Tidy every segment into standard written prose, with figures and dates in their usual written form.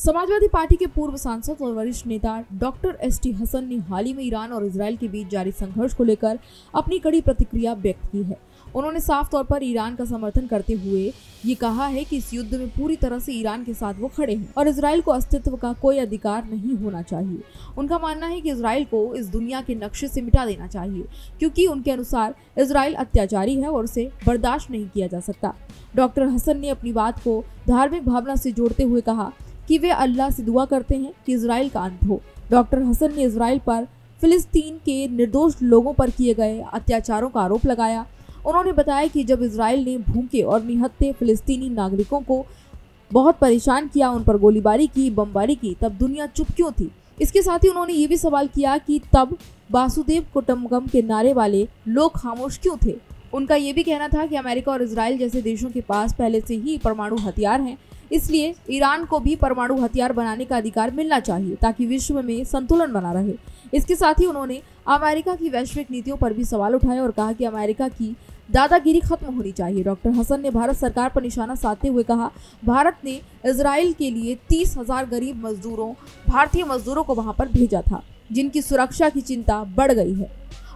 Samajwadi party के पूर्व सांसद और वरिष्ठ नेता डॉक्टर एसटी हसन ने हाल ही में ईरान और इजरायल के बीच जारी संघर्ष को लेकर अपनी कड़ी प्रतिक्रिया व्यक्त की है। उन्होंने साफ तौर पर ईरान का समर्थन करते हुए ये कहा है कि इस युद्ध में पूरी तरह से ईरान के साथ वो खड़े हैं और इजरायल को अस्तित्व का कोई अधिकार नहीं होना चाहिए। उनका मानना है कि इजरायल को इस दुनिया के नक्शे से मिटा देना चाहिए, क्योंकि उनके अनुसार इजरायल अत्याचारी है और उसे बर्दाश्त नहीं किया जा सकता। डॉक्टर हसन ने अपनी बात को धार्मिक भावना से जोड़ते हुए कहा कि वे अल्लाह से दुआ करते हैं कि इजराइल का अंत हो। डॉक्टर हसन ने इजराइल पर फिलिस्तीन के निर्दोष लोगों पर किए गए अत्याचारों का आरोप लगाया। उन्होंने बताया कि जब इजराइल ने भूखे और निहत्थे फिलिस्तीनी नागरिकों को बहुत परेशान किया, उन पर गोलीबारी की, बमबारी की, तब दुनिया चुप क्यों थी। इसके साथ ही उन्होंने ये भी सवाल किया कि तब वासुदेव कुटुंबकम के नारे वाले लोग खामोश क्यों थे। उनका ये भी कहना था कि अमेरिका और इजराइल जैसे देशों के पास पहले से ही परमाणु हथियार हैं, इसलिए ईरान को भी परमाणु हथियार बनाने का अधिकार मिलना चाहिए ताकि विश्व में संतुलन बना रहे। इसके साथ ही उन्होंने अमेरिका की वैश्विक नीतियों पर भी सवाल उठाए और कहा कि अमेरिका की दादागिरी खत्म होनी चाहिए। डॉक्टर हसन ने भारत सरकार पर निशाना साधते हुए कहा, भारत ने इजराइल के लिए 30,000 गरीब मजदूरों, भारतीय मजदूरों को वहां पर भेजा था, जिनकी सुरक्षा की चिंता बढ़ गई है।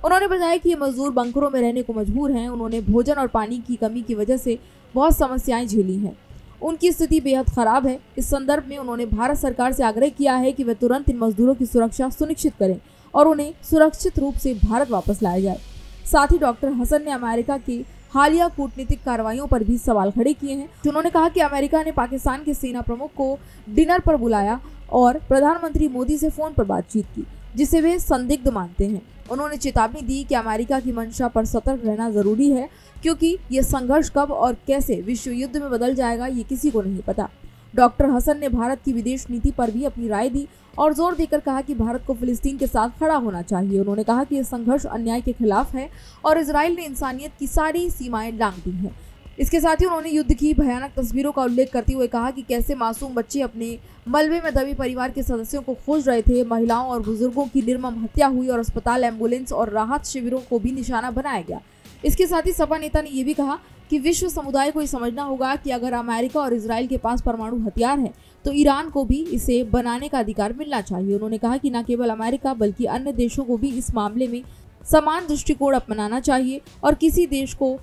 उन्होंने बताया कि ये मजदूर बंकरों में रहने को मजबूर हैं। उन्होंने भोजन और पानी की कमी की वजह से बहुत समस्याएं झेली हैं। उनकी स्थिति बेहद खराब है। इस संदर्भ में उन्होंने भारत सरकार से आग्रह किया है कि वे तुरंत इन मजदूरों की सुरक्षा सुनिश्चित करें और उन्हें सुरक्षित रूप से भारत वापस लाया जाए। साथ ही डॉक्टर हसन ने अमेरिका की हालिया कूटनीतिक कार्रवाइयों पर भी सवाल खड़े किए हैं। उन्होंने कहा कि अमेरिका ने पाकिस्तान के सेना प्रमुख को डिनर पर बुलाया और प्रधानमंत्री मोदी से फोन पर बातचीत की, जिसे वे संदिग्ध मानते हैं। उन्होंने चेतावनी दी कि अमेरिका की मंशा पर सतर्क रहना जरूरी है, क्योंकि ये संघर्ष कब और कैसे विश्व युद्ध में बदल जाएगा ये किसी को नहीं पता। डॉक्टर हसन ने भारत की विदेश नीति पर भी अपनी राय दी और जोर देकर कहा कि भारत को फिलिस्तीन के साथ खड़ा होना चाहिए। उन्होंने कहा कि यह संघर्ष अन्याय के खिलाफ है और इजराइल ने इंसानियत की सारी सीमाएं लांघ दी हैं। इसके साथ ही उन्होंने युद्ध की भयानक तस्वीरों का उल्लेख करते हुए कहा कि कैसे मासूम बच्चे अपने मलबे में दबे परिवार के सदस्यों को खोज रहे थे। महिलाओं और बुजुर्गों की निर्मम हत्या हुई और अस्पताल, एम्बुलेंस और राहत शिविरों को भी निशाना बनाया गया। इसके साथ ही सपा नेता ने यह भी कहा कि विश्व समुदाय को ये समझना होगा कि अगर अमेरिका और इजराइल के पास परमाणु हथियार है तो ईरान को भी इसे बनाने का अधिकार मिलना चाहिए। उन्होंने कहा कि न केवल अमेरिका बल्कि अन्य देशों को भी इस मामले में समान दृष्टिकोण अपनाना चाहिए और किसी देश को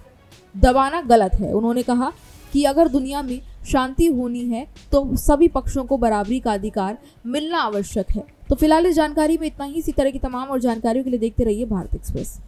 दबाना गलत है। उन्होंने कहा कि अगर दुनिया में शांति होनी है तो सभी पक्षों को बराबरी का अधिकार मिलना आवश्यक है। तो फिलहाल इस जानकारी में इतना ही। इसी तरह की तमाम और जानकारियों के लिए देखते रहिए भारत एक्सप्रेस।